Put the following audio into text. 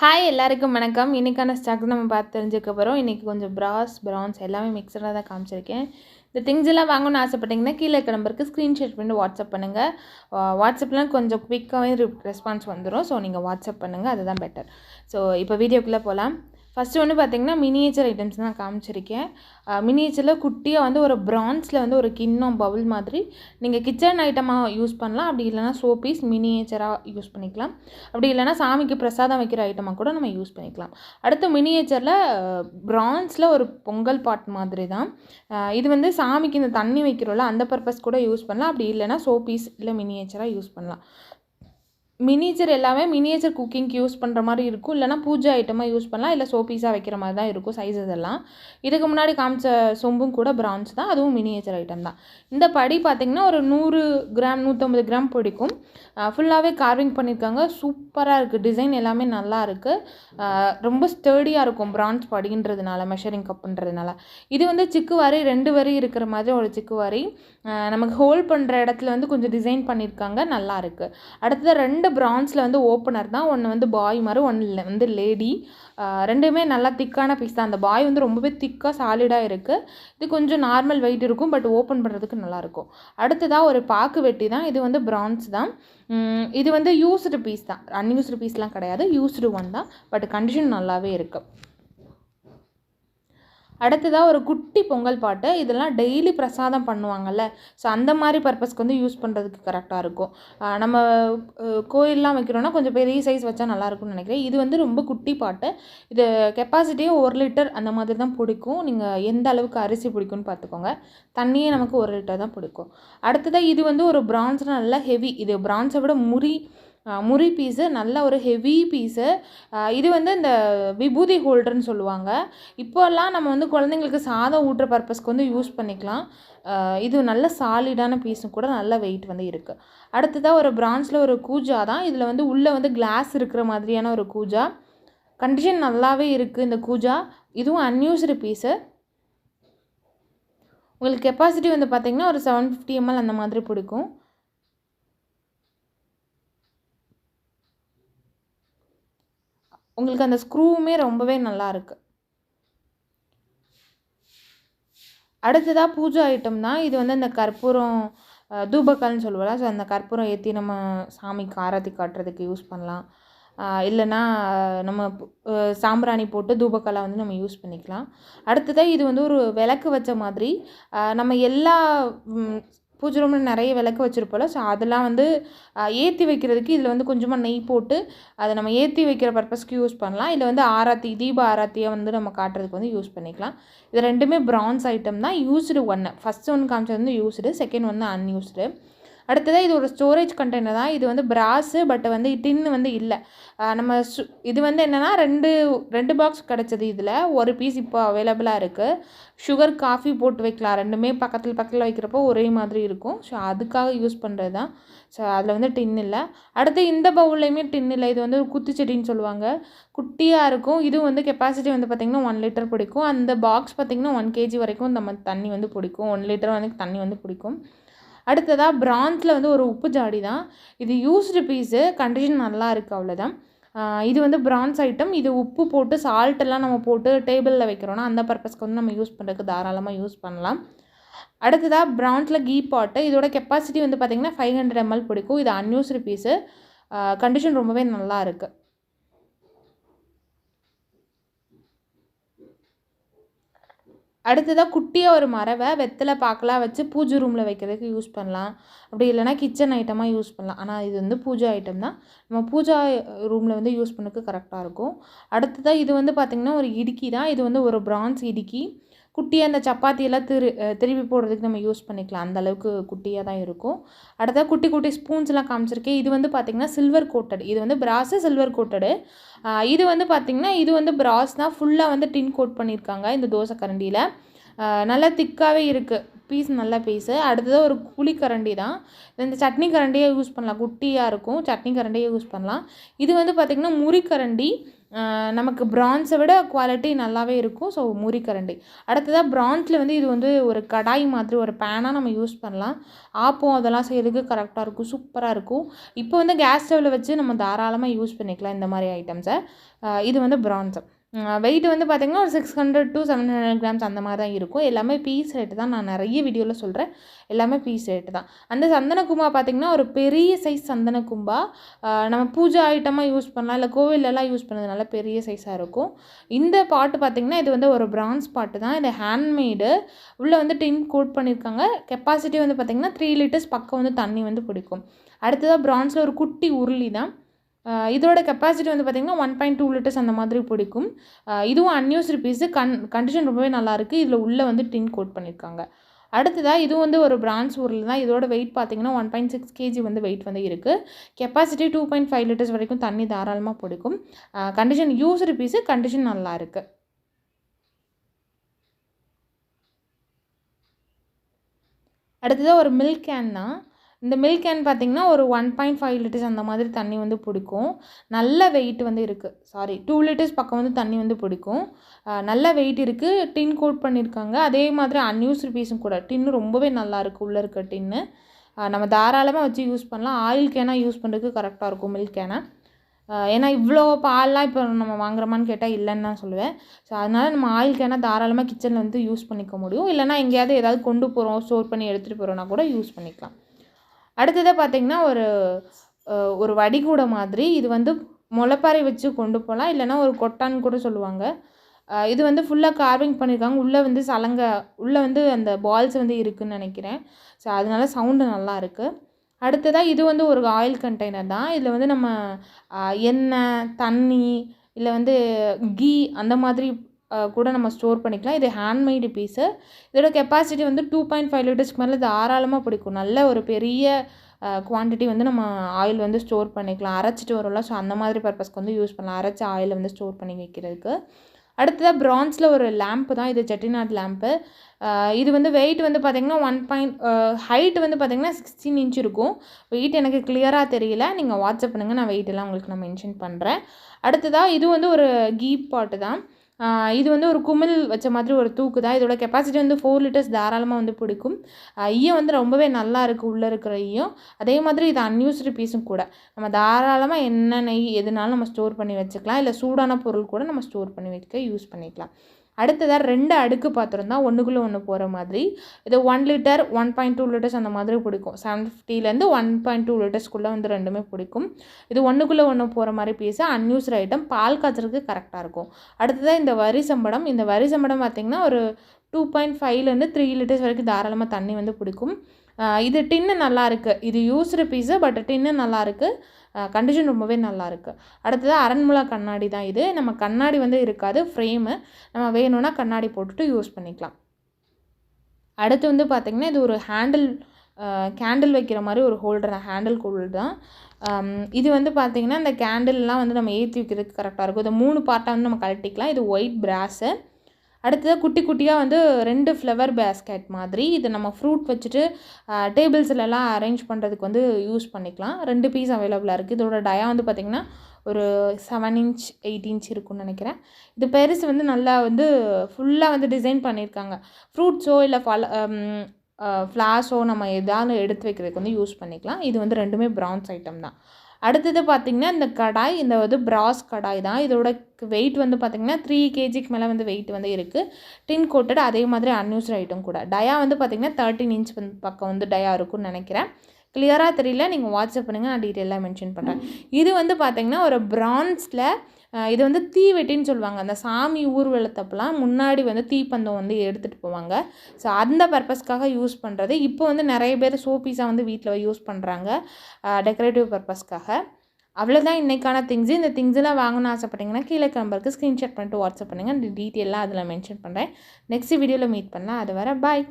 Hi எல்லாருக்கும் வணக்கம். இன்றைக்கான ஸ்டாக் நம்ம பார்த்து தெரிஞ்சுக்க போகிறோம். இன்றைக்கி கொஞ்சம் ப்ரான்ஸ் எல்லாமே மிக்சடாக தான் காமிச்சிருக்கேன். இந்த திங்ஸ் எல்லாம் வாங்கணும்னு ஆசைப்பட்டீங்கன்னா கீழே இருக்க நம்பருக்கு ஸ்க்ரீன்ஷாட் பண்ணி வாட்ஸ்அப் பண்ணுங்கள். வாட்ஸ்அப்லாம் கொஞ்சம் குவிக்காகவே ரெஸ்பான்ஸ் வந்துடும். ஸோ நீங்கள் வாட்ஸ்அப் பண்ணுங்கள், அதுதான் பெட்டர். ஸோ இப்போ வீடியோக்குள்ளே போகலாம். ஃபஸ்ட்டு வந்து பார்த்திங்கன்னா மினியேச்சர் ஐட்டம்ஸ் தான் காமிச்சிருக்கேன். மினியேச்சரில் குட்டியாக வந்து ஒரு ப்ரான்ஸில் வந்து ஒரு கிண்ணம் பவுல் மாதிரி நீங்கள் கிச்சன் ஐட்டமாக யூஸ் பண்ணலாம். அப்படி இல்லைனா சோப்பீஸ் மினியேச்சராக யூஸ் பண்ணிக்கலாம். அப்படி இல்லைனா சாமிக்கு பிரசாதம் வைக்கிற ஐட்டமாக கூட நம்ம யூஸ் பண்ணிக்கலாம். அடுத்து மினியேச்சரில் ப்ரான்ஸில் ஒரு பொங்கல் பாட் மாதிரி தான். இது வந்து சாமிக்கு இந்த தண்ணி வைக்கிறோம்ல அந்த பர்பஸ் கூட யூஸ் பண்ணலாம். அப்படி இல்லைனா சோப்பீஸ் இல்லை மினியேச்சராக யூஸ் பண்ணலாம். மினியேச்சர் எல்லாமே மினியேச்சர் குக்கிங்க்கு யூஸ் பண்ணுற மாதிரி இருக்கும். இல்லைனா பூஜை ஐட்டமாக யூஸ் பண்ணலாம். இல்லை சோப்பீஸாக வைக்கிற மாதிரி தான் இருக்கும் சைஸஸ் எல்லாம். இதுக்கு முன்னாடி காமிச்ச சொம்பும் கூட பிரான்ஸ் தான், அதுவும் மினியேச்சர் ஐட்டம் தான். இந்த படி பார்த்திங்கன்னா ஒரு 100 கிராம் 150 கிராம் பிடிக்கும். ஃபுல்லாகவே கார்விங் பண்ணியிருக்காங்க. சூப்பராக இருக்குது. டிசைன் எல்லாமே நல்லா இருக்குது. ரொம்ப ஸ்டர்டியாக இருக்கும் பிரான்ஸ் படின்றதுனால, மெஷரிங் கப்புன்றதுனால. இது வந்து சிக்கு வரி 2 வரி இருக்கிற மாதிரி ஒரு சிக்கு வரி. நமக்கு ஹோல்ட் பண்ணுற இடத்துல வந்து கொஞ்சம் டிசைன் பண்ணியிருக்காங்க, நல்லா இருக்குது. அடுத்தது 2 பிரான்ஸில் வந்து ஓப்பனர் தான். ஒன்று வந்து பாய் மாதிரி, ஒன்று வந்து லேடி. ரெண்டுமே நல்லா திக்கான பீஸ் தான். அந்த பாய் வந்து ரொம்பவே திக்காக சாலிடாக இருக்குது. இது கொஞ்சம் நார்மல் வெயிட் இருக்கும், பட் ஓப்பன் பண்ணுறதுக்கு நல்லாயிருக்கும். அடுத்ததாக ஒரு பாக்கு வெட்டி தான். இது வந்து பிரான்ஸ் தான். இது வந்து யூஸ்டு பீஸ் தான், அன்யூஸ்டு பீஸ்லாம் கிடையாது, யூஸ்டு ஒன் தான். பட் கண்டிஷன் நல்லாவே இருக்குது. அடுத்ததாக ஒரு குட்டி பொங்கல் பாட்டு. இதெல்லாம் டெய்லி பிரசாதம் பண்ணுவாங்கள்ல, ஸோ அந்த மாதிரி பர்பஸ்க்கு வந்து யூஸ் பண்ணுறதுக்கு கரெக்டாக இருக்கும். நம்ம கோயிலெலாம் வைக்கிறோன்னா கொஞ்சம் பெரிய சைஸ் வச்சா நல்லாயிருக்கும்னு நினைக்கிறேன். இது வந்து ரொம்ப குட்டி பாட்டு. இது கெப்பாசிட்டியே 1 லிட்டர் அந்த மாதிரி தான் பிடிக்கும். நீங்கள் எந்த அளவுக்கு அரிசி பிடிக்கும்னு பார்த்துக்கோங்க. தண்ணியே நமக்கு 1 லிட்டர் தான் பிடிக்கும். அடுத்ததாக இது வந்து ஒரு பிரான்ஸ், நல்லா ஹெவி. இது பிரான்ஸை விட முறி பீஸு, நல்ல ஒரு ஹெவி பீஸு. இது வந்து இந்த விபூதி ஹோல்டர்னு சொல்லுவாங்க. இப்போல்லாம் நம்ம வந்து குழந்தைங்களுக்கு சாதம் ஊட்டுற பர்பஸ்க்கு வந்து யூஸ் பண்ணிக்கலாம். இது நல்ல சாலிடான பீஸும் கூட, நல்ல வெயிட் வந்து இருக்குது. அடுத்ததாக ஒரு பிரான்ஸில் ஒரு கூஜா தான். இதில் வந்து உள்ளே வந்து கிளாஸ் இருக்கிற மாதிரியான ஒரு கூஜா. கண்டிஷன் நல்லாவே இருக்குது இந்த கூஜா. இதுவும் அன்யூஸ்டு பீஸு. உங்களுக்கு கெப்பாசிட்டி வந்து பார்த்திங்கன்னா ஒரு 750 ml அந்த மாதிரி பிடிக்கும். உங்களுக்கு அந்த ஸ்க்ரூவுமே ரொம்பவே நல்லா இருக்குது. அடுத்ததாக பூஜை ஐட்டம் தான். இது வந்து இந்த கற்பூரம் தூபக்கால்னு சொல்லுவோம்ல, ஸோ அந்த கற்பூரம் ஏற்றி நம்ம சாமிக்கு ஆரத்தி காட்டுறதுக்கு யூஸ் பண்ணலாம். இல்லைனா நம்ம சாம்பிராணி போட்டு தூபக்கலை வந்து நம்ம யூஸ் பண்ணிக்கலாம். அடுத்ததாக இது வந்து ஒரு விளக்கு வச்ச மாதிரி. நம்ம எல்லா பூஜை ரூமில் நிறைய விளக்கு வச்சுருப்போம்ல, ஸோ அதெல்லாம் வந்து ஏற்றி வைக்கிறதுக்கு இதில் வந்து கொஞ்சமாக நெய் போட்டு அதை நம்ம ஏற்றி வைக்கிற பர்பஸ்க்கு யூஸ் பண்ணலாம். இல்லை வந்து ஆராத்தி, தீப ஆராத்தியை வந்து நம்ம காட்டுறதுக்கு வந்து யூஸ் பண்ணிக்கலாம். இது ரெண்டுமே பிரான்ஸ் ஐட்டம் தான். யூஸ்டு ஒன்று, ஃபஸ்ட் ஒன்று காமிச்சது வந்து யூஸ்டு, செகண்ட் வந்து அன்யூஸ்டு. அடுத்ததாக இது ஒரு ஸ்டோரேஜ் கண்டெய்னர் தான். இது வந்து பிராஸு, பட் வந்து டின்னு வந்து இல்லை. நம்ம இது வந்து என்னென்னா ரெண்டு பாக்ஸ் கிடச்சிது. இதில் ஒரு பீஸ் இப்போ அவைலபிளாக இருக்குது. சுகர், காஃபி போட்டு வைக்கலாம். ரெண்டுமே பக்கத்தில் வைக்கிறப்போ ஒரே மாதிரி இருக்கும். ஸோ அதுக்காக யூஸ் பண்ணுறது தான். ஸோ அதில் வந்து டின் இல்லை. அடுத்து இந்த பவுல்லையுமே டின் இல்லை. இது வந்து குத்துச்செடின்னு சொல்லுவாங்க. குட்டியாக இருக்கும். இது வந்து கெப்பாசிட்டி வந்து பார்த்திங்கன்னா 1 லிட்டர் பிடிக்கும். அந்த பாக்ஸ் பார்த்திங்கன்னா 1 kg வரைக்கும் நம்ம தண்ணி வந்து பிடிக்கும். 1 லிட்டர் வந்து தண்ணி வந்து பிடிக்கும். அடுத்ததாக பிரான்ஸில் வந்து ஒரு உப்பு ஜாடி தான். இது யூஸ்டு பீஸு, கண்டிஷன் நல்லா இருக்குது, அவ்வளோதான். இது வந்து பிரான்ஸ் ஐட்டம். இது உப்பு போட்டு சால்ட்டெல்லாம் நம்ம போட்டு டேபிளில் வைக்கிறோன்னா அந்த பர்பஸ்க்கு வந்து நம்ம யூஸ் பண்ணுறதுக்கு தாராளமாக யூஸ் பண்ணலாம். அடுத்ததாக பிரான்ஸில் கீ பாட்டு. இதோட கெப்பாசிட்டி வந்து பார்த்திங்கன்னா 500 ml பிடிக்கும். இது அன்யூஸ்டு பீஸு. கண்டிஷன் ரொம்பவே நல்லா இருக்குது. அடுத்ததாக குட்டியாக ஒரு மரவை வெத்தலை பாக்கெலாம் வச்சு பூஜை ரூமில் வைக்கிறதுக்கு யூஸ் பண்ணலாம். அப்படி இல்லைனா கிச்சன் ஐட்டமாக யூஸ் பண்ணலாம். ஆனால் இது வந்து பூஜை ஐட்டம் தான். நம்ம பூஜா ரூமில் வந்து யூஸ் பண்ணதுக்கு கரெக்டாக இருக்கும். அடுத்ததாக இது வந்து பார்த்திங்கன்னா ஒரு இடுக்கி தான். இது வந்து ஒரு பிரான்ஸ் இடுக்கி. குட்டியாக அந்த சப்பாத்தியெல்லாம் திருப்பி போடுறதுக்கு நம்ம யூஸ் பண்ணிக்கலாம். அந்தளவுக்கு குட்டியாக தான் இருக்கும். அடுத்ததாக குட்டி ஸ்பூன்ஸ்லாம் காமிச்சிருக்கேன். இது வந்து பார்த்திங்கன்னா சில்வர் கோட்டட். இது வந்து பிராஸு, சில்வர் கோட்டடு. இது வந்து பார்த்திங்கன்னா இது வந்து பிராஸ் தான். ஃபுல்லாக வந்து டின் கோட் பண்ணியிருக்காங்க இந்த தோசை கரண்டியில். நல்லா திக்காகவே இருக்குது. பீஸ் நல்ல பீஸு. அடுத்ததாக ஒரு குழிக்கரண்டி தான். இந்த சட்னி கரண்டியே யூஸ் பண்ணலாம். குட்டியாக இருக்கும், சட்னி கரண்டியே யூஸ் பண்ணலாம். இது வந்து பார்த்திங்கன்னா முறிக்கரண்டி. நமக்கு பிரான்ஸை விட குவாலிட்டி நல்லாவே இருக்கும். ஸோ முறிக்கரண்டி. அடுத்ததாக பிரான்ஸில் வந்து இது வந்து ஒரு கடாய் மாதிரி ஒரு பேனாக நம்ம யூஸ் பண்ணலாம். ஆப்பம் அதெல்லாம் செய்கிறதுக்கு கரெக்டாக இருக்கும், சூப்பராக இருக்கும். இப்போ வந்து கேஸ் ஸ்டவ்வில் வச்சு நம்ம தாராளமாக யூஸ் பண்ணிக்கலாம் இந்த மாதிரி ஐட்டம்ஸை. இது வந்து பிரான்ஸு. வெயிட் வந்து பார்த்திங்கன்னா ஒரு 600 to 700 கிராம்ஸ் அந்த மாதிரி தான் இருக்கும். எல்லாமே பீஸ் ரேட்டு தான். நான் நிறைய வீடியோவில் சொல்கிறேன், எல்லாமே பீஸ் ரேட்டு தான். அந்த சந்தன கும்பா பார்த்திங்கன்னா ஒரு பெரிய சைஸ் சந்தன கும்பா நம்ம பூஜை ஐட்டமாக யூஸ் பண்ணலாம், இல்லை கோவிலெல்லாம் யூஸ் பண்ணதுனால பெரிய சைஸாக இருக்கும். இந்த பாட்டு பார்த்திங்கன்னா இது வந்து ஒரு பிரான்ஸ் பாட்டு தான். இது ஹேண்ட்மேடு. உள்ளே வந்து டின் கோட் பண்ணியிருக்காங்க. கெப்பாசிட்டி வந்து பார்த்திங்கன்னா 3 லிட்டர்ஸ் பக்கம் வந்து தண்ணி வந்து பிடிக்கும். அடுத்ததாக பிரான்ஸில் ஒரு குட்டி உருளி தான். இதோட கெப்பாசிட்டி வந்து பார்த்திங்கன்னா 1.2 லிட்டர்ஸ் அந்த மாதிரி பிடிக்கும். இதுவும் அன்யூஸ்டு பீஸு. கண்டிஷன் ரொம்பவே நல்லாயிருக்கு. இதில் உள்ளே வந்து டின் கோட் பண்ணியிருக்காங்க. அடுத்ததாக இது வந்து ஒரு பிரான்ஸ் உருளி தான். இதோட வெயிட் பார்த்திங்கன்னா 1.6 kg வந்து வெயிட் வந்து இருக்குது. கெப்பாசிட்டி 2.5 லிட்டர்ஸ் வரைக்கும் தண்ணி தாராளமாக பிடிக்கும். கண்டிஷன் யூஸ்டு பீஸு, கண்டிஷன் நல்லா இருக்குது. அடுத்ததாக ஒரு மில்க் கேன் தான். இந்த மில்க் கேன் பார்த்திங்கன்னா ஒரு 1.5 லிட்டர்ஸ் அந்த மாதிரி தண்ணி வந்து பிடிக்கும். நல்ல வெயிட் வந்து இருக்குது. 2 லிட்டர்ஸ் பக்கம் வந்து தண்ணி வந்து பிடிக்கும். நல்ல வெயிட் இருக்குது. டின் கோட் பண்ணியிருக்காங்க. அதே மாதிரி அன்யூஸ்டு பீஸும் கூட. டின்னு ரொம்பவே நல்லாயிருக்கு. உள்ளே இருக்க டின்னு நம்ம தாராளமாக வச்சு யூஸ் பண்ணலாம். ஆயில் கேனாக யூஸ் பண்ணுறதுக்கு கரெக்டாக இருக்கும் மில்க் கேனை. ஏன்னா இவ்வளோ பால்லாம் இப்போ நம்ம வாங்குறோமான்னு கேட்டால் இல்லைன்னு தான் சொல்லுவேன். ஸோ அதனால் நம்ம ஆயில் கேனாக தாராளமாக கிச்சனில் வந்து யூஸ் பண்ணிக்க முடியும். இல்லைனா எங்கேயாவது ஏதாவது கொண்டு போகிறோம், ஸ்டோர் பண்ணி எடுத்துகிட்டு போகிறோன்னா கூட யூஸ் பண்ணிக்கலாம். அடுத்ததாக பார்த்திங்கன்னா ஒரு வடிகூடை மாதிரி. இது வந்து முளைப்பாறை வச்சு கொண்டு போகலாம், இல்லைனா ஒரு கொட்டான்னு கூட சொல்லுவாங்க. இது வந்து ஃபுல்லாக கார்விங் பண்ணியிருக்காங்க. உள்ளே வந்து உள்ளே வந்து அந்த பால்ஸ் வந்து இருக்குதுன்னு நினைக்கிறேன். ஸோ அதனால சவுண்டு நல்லா இருக்குது. அடுத்ததாக இது வந்து ஒரு ஆயில் கண்டெய்னர் தான். இதில் வந்து நம்ம எண்ணெய், தண்ணி, இல்லை வந்து கீ அந்த மாதிரி கூட நம்ம ஸ்டோர் பண்ணிக்கலாம். இது ஹேண்ட்மேடு பீஸு. இதோட கெப்பாசிட்டி வந்து 2.5 லிட்டர்ஸ்க்கு மேலே தாராளமாக பிடிக்கும். நல்ல ஒரு பெரிய குவான்டிட்டி வந்து நம்ம ஆயில் வந்து ஸ்டோர் பண்ணிக்கலாம். அரைச்சிட்டு வரோம்ல, ஸோ அந்த மாதிரி பர்பஸ்க்கு வந்து யூஸ் பண்ணலாம், அரைச்ச ஆயிலை வந்து ஸ்டோர் பண்ணி வைக்கிறதுக்கு. அடுத்ததாக பிரான்ஸில் ஒரு லேம்ப்பு தான். இது செட்டிநாட் லேம்ப்பு. இது வந்து வெயிட் வந்து பார்த்திங்கன்னா ஹைட் வந்து பார்த்திங்கன்னா 16 இன்ச் இருக்கும். வெயிட் எனக்கு கிளியராக தெரியல. நீங்கள் வாட்ஸ்அப் பண்ணுங்கள், நான் வெயிட்டெல்லாம் உங்களுக்கு நான் மென்ஷன் பண்ணுறேன். அடுத்ததாக இது வந்து ஒரு கீ பாட்டு தான். இது வந்து ஒரு குமிழ் வச்ச மாதிரி ஒரு தூக்கு தான். இதோட கெப்பாசிட்டி வந்து 4 லிட்டர்ஸ் தாராளமாக வந்து பிடிக்கும். ஈயம் வந்து ரொம்பவே நல்லா இருக்குது. உள்ளே இருக்கிற ஈயம். அதே மாதிரி இது அன்யூஸ்டு பீஸும் கூட. நம்ம தாராளமாக எண்ணெய், நெய் எதுனாலும் நம்ம ஸ்டோர் பண்ணி வச்சுக்கலாம். இல்லை சூடான பொருள் கூட நம்ம ஸ்டோர் பண்ணி வைக்க யூஸ் பண்ணிக்கலாம். அடுத்ததாக 2 அடுக்கு பாத்திரம் தான், ஒன்றுக்குள்ளே ஒன்று போகிற மாதிரி. இது 1 லிட்டர், 1.2 லிட்டர்ஸ் அந்த மாதிரி பிடிக்கும். 750லேருந்து 1.2 லிட்டர்ஸ்க்குள்ளே வந்து ரெண்டுமே பிடிக்கும். இது ஒன்றுக்குள்ளே ஒன்று போகிற மாதிரி பீஸு. Unused item. பால் காய்ச்சறதுக்கு கரெக்டாக இருக்கும். அடுத்ததாக இந்த வரி சம்படம். இந்த வரி சம்படம் பார்த்திங்கன்னா ஒரு 2.5லேருந்து 3 லிட்டர்ஸ் வரைக்கும் தாராளமாக தண்ணி வந்து பிடிக்கும். இது டின்னு நல்லா இருக்குது. இது யூஸ்டு பீஸு, பட் டின்னு நல்லாயிருக்கு. கண்டிஷன் ரொம்பவே நல்லாயிருக்கு. அடுத்தது அரண்முளா கண்ணாடி தான். இது நம்ம கண்ணாடி வந்து இருக்காது, ஃப்ரேமு. நம்ம வேணும்னா கண்ணாடி போட்டுட்டு யூஸ் பண்ணிக்கலாம். அடுத்து வந்து பார்த்திங்கன்னா இது ஒரு கேண்டில் வைக்கிற மாதிரி ஒரு ஹோல்டர் தான், ஹேண்டில் ஹோல்டர் தான். இது வந்து பார்த்திங்கன்னா இந்த கேண்டில்லாம் வந்து நம்ம ஏற்றி வைக்கிறதுக்கு கரெக்டாக இருக்கும். இதை 3 பார்ட்டாக வந்து நம்ம கழட்டிக்கலாம். இது ஒயிட் பிராஸு. அடுத்தது குட்டி குட்டியாக வந்து 2 ஃப்ளவர் பேஸ்கெட் மாதிரி. இது நம்ம ஃப்ரூட் வச்சுட்டு டேபிள்ஸ்லலாம் அரேஞ்ச் பண்ணுறதுக்கு வந்து யூஸ் பண்ணிக்கலாம். 2 பீஸ் அவைலபிளாக இருக்குது. இதோட டயா வந்து பார்த்திங்கன்னா ஒரு 7 இன்ச் 8 இன்ச் இருக்குன்னு நினைக்கிறேன். இது பெருசு வந்து நல்லா வந்து ஃபுல்லாக வந்து டிசைன் பண்ணியிருக்காங்க. ஃப்ரூட்ஸோ இல்லை ஃப்ளாஷோ நம்ம எதாவது எடுத்து வைக்கிறதுக்கு வந்து யூஸ் பண்ணிக்கலாம். இது வந்து 2மே பிரான்ஸ் ஐட்டம் தான். அடுத்தது பார்த்திங்கன்னா இந்த கடாய், இந்த வந்து பிராஸ் கடாய் தான். இதோட வெயிட் வந்து பார்த்திங்கன்னா 3 kgக்கு மேலே வந்து வெயிட் வந்து இருக்குது. டின் கோட்டட், அதே மாதிரி அன்யூஸ்டு ஐட்டம் கூட. டயா வந்து பார்த்திங்கன்னா 13 இன்ச் பக்கம் வந்து டயா இருக்கும்னு நினைக்கிறேன். கிளியராக தெரியல, நீங்கள் வாட்ஸ்அப் பண்ணுங்கள், நான் டீட்டெயிலாக மென்ஷன் பண்ணுறேன். இது வந்து பார்த்திங்கன்னா ஒரு பிரான்ஸில் இது வந்து தீவெட்டின்னு சொல்லுவாங்க. அந்த சாமி ஊர்வலத்தப்பெல்லாம் முன்னாடி வந்து தீப்பந்தம் வந்து எடுத்துகிட்டு போவாங்க. ஸோ அந்த பர்பஸ்க்காக யூஸ் பண்ணுறது. இப்போ வந்து நிறைய பேர் ஷோபீஸாக வந்து வீட்டில் யூஸ் பண்ணுறாங்க, டெக்கரேட்டிவ் பர்பஸ்க்காக. அவ்வளோதான் இன்றைக்கான திங்ஸு. இந்த திங்ஸ்லாம் வாங்கணும்னு ஆசைப்பட்டீங்கன்னா கீழே நம்பருக்கு ஸ்க்ரீன்ஷாட் பண்ணிட்டு வாட்ஸ்அப் பண்ணுங்கள். டீட்டெயிலாக அதில் மென்ஷன் பண்ணுறேன். நெக்ஸ்ட் வீடியோவில் மீட் பண்ணலாம். அது வரை பாய்.